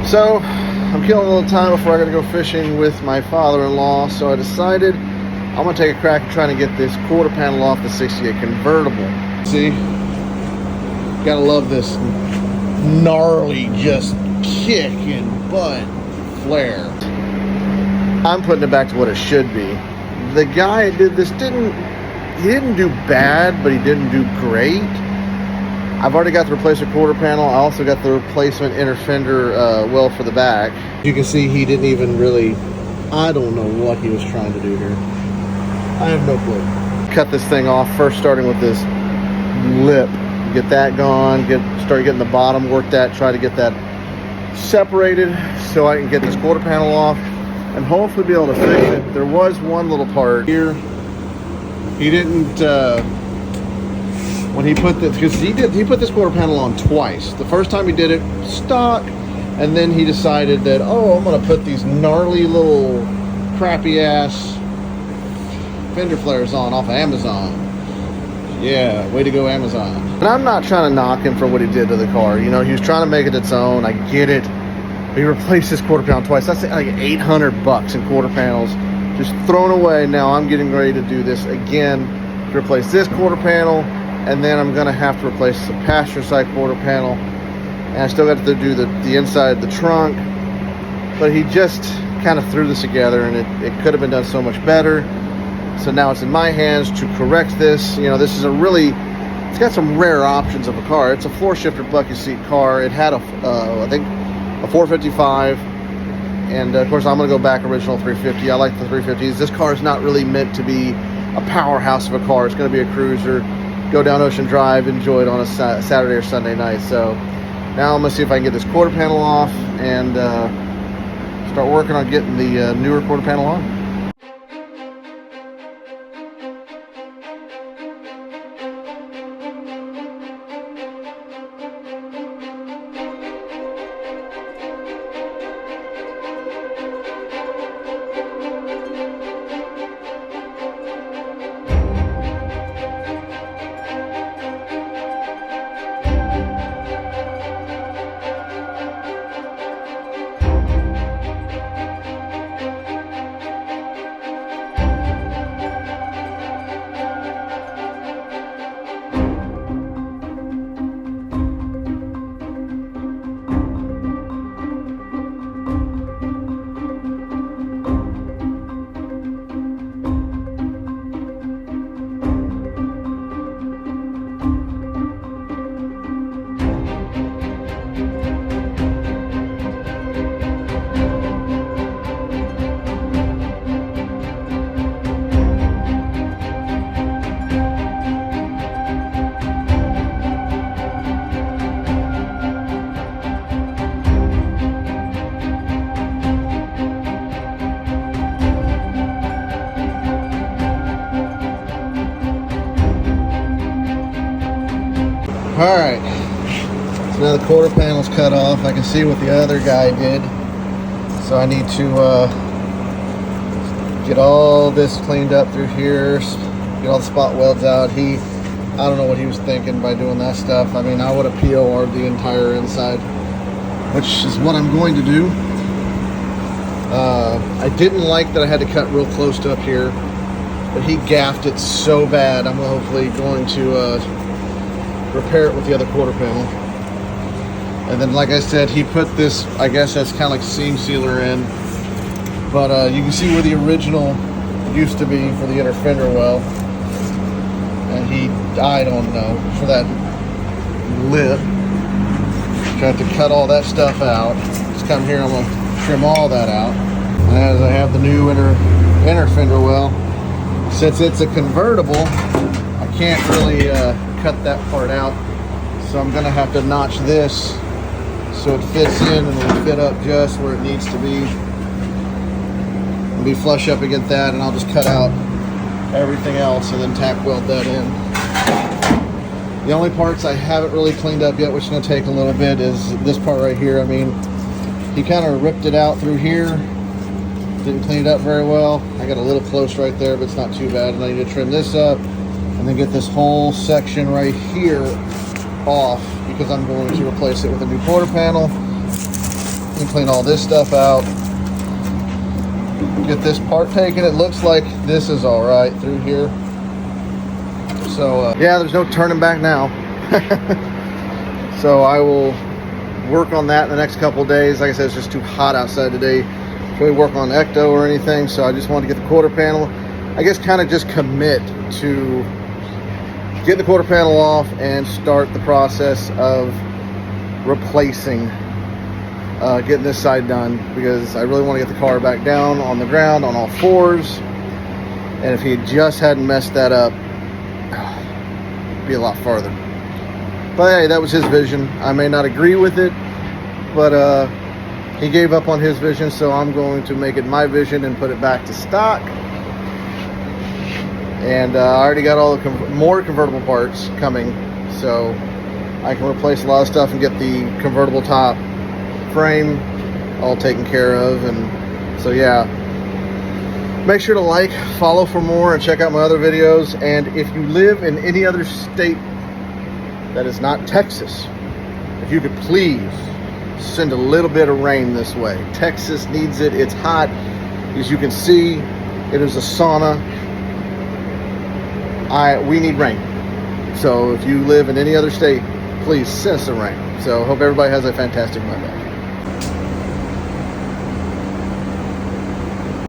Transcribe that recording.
So I'm killing a little time before I gotta go fishing with my father-in-law, so I decided I'm gonna take a crack at trying to get this quarter panel off the 68 convertible. See, gotta love this gnarly, just kick and butt flare. I'm putting it back to what it should be. The guy that did this didn't do bad, but he didn't do great. I've already got the replacement quarter panel. I also got the replacement inner fender well for the back. You can see he didn't even really, I don't know what he was trying to do here. I have no clue. Cut this thing off first, starting with this lip. Get that gone, start getting the bottom worked at, try to get that separated so I can get this quarter panel off and hopefully be able to fix it. There was one little part here. He didn't, when he put this, because he put this quarter panel on twice. The first time he did it stock, and then he decided that, oh, I'm gonna put these gnarly little crappy ass fender flares on off of Amazon. Yeah, way to go, Amazon. And I'm not trying to knock him for what he did to the car. You know, he was trying to make it its own. I get it. He replaced his quarter panel twice. That's like 800 bucks in quarter panels just thrown away. Now I'm getting ready to do this again, to replace this quarter panel, and then I'm gonna have to replace the passenger side quarter panel. And I still got to do the inside of the trunk, but he just kind of threw this together, and it could have been done so much better. So now it's in my hands to correct this. You know, this is it's got some rare options of a car. It's a floor shifter bucket seat car. It had I think a 455, and of course I'm gonna go back original 350. I like the 350s. This car is not really meant to be a powerhouse of a car. It's gonna be a cruiser, go down Ocean Drive, enjoy it on a Saturday or Sunday night. So now I'm gonna see if I can get this quarter panel off and start working on getting the newer quarter panel on. All right, so now the quarter panel's cut off. I can see what the other guy did. So I need to get all this cleaned up through here, get all the spot welds out. I don't know what he was thinking by doing that stuff. I mean, I would have POR'd the entire inside, which is what I'm going to do. I didn't like that I had to cut real close to up here, but he gaffed it so bad. I'm hopefully going to repair it with the other quarter panel. And then, like I said, he put this, I guess that's kind of like seam sealer in, but you can see where the original used to be for the inner fender well, and I don't know, for that lip, tried to cut all that stuff out. Just come here, I'm gonna trim all that out. And as I have the new inner fender well, since it's a convertible, I can't really cut that part out, so I'm gonna have to notch this so it fits in and it'll fit up just where it needs to be. It'll be flush up against that, and I'll just cut out everything else and then tack weld that in. The only parts I haven't really cleaned up yet, which is gonna take a little bit, is this part right here. I mean, he kind of ripped it out through here, didn't clean it up very well. I got a little close right there, but it's not too bad. And I need to trim this up and then get this whole section right here off, because I'm going to replace it with a new quarter panel. You clean all this stuff out. Get this part taken. It looks like this is all right through here. So yeah, there's no turning back now. So I will work on that in the next couple of days. Like I said, it's just too hot outside today to really work on ecto or anything. So I just wanted to get the quarter panel. I guess kind of just commit to get the quarter panel off and start the process of replacing, getting this side done, because I really want to get the car back down on the ground on all fours. And if he just hadn't messed that up, it'd be a lot farther. But hey, that was his vision. I may not agree with it, but he gave up on his vision, so I'm going to make it my vision and put it back to stock. And I already got all the more convertible parts coming, so I can replace a lot of stuff and get the convertible top frame all taken care of. And so yeah, make sure to like, follow for more, and check out my other videos. And if you live in any other state that is not Texas, if you could please send a little bit of rain this way. Texas needs it. It's hot. As you can see, it is a sauna. We need rain. So if you live in any other state, please send us some rain. So hope everybody has a fantastic Monday.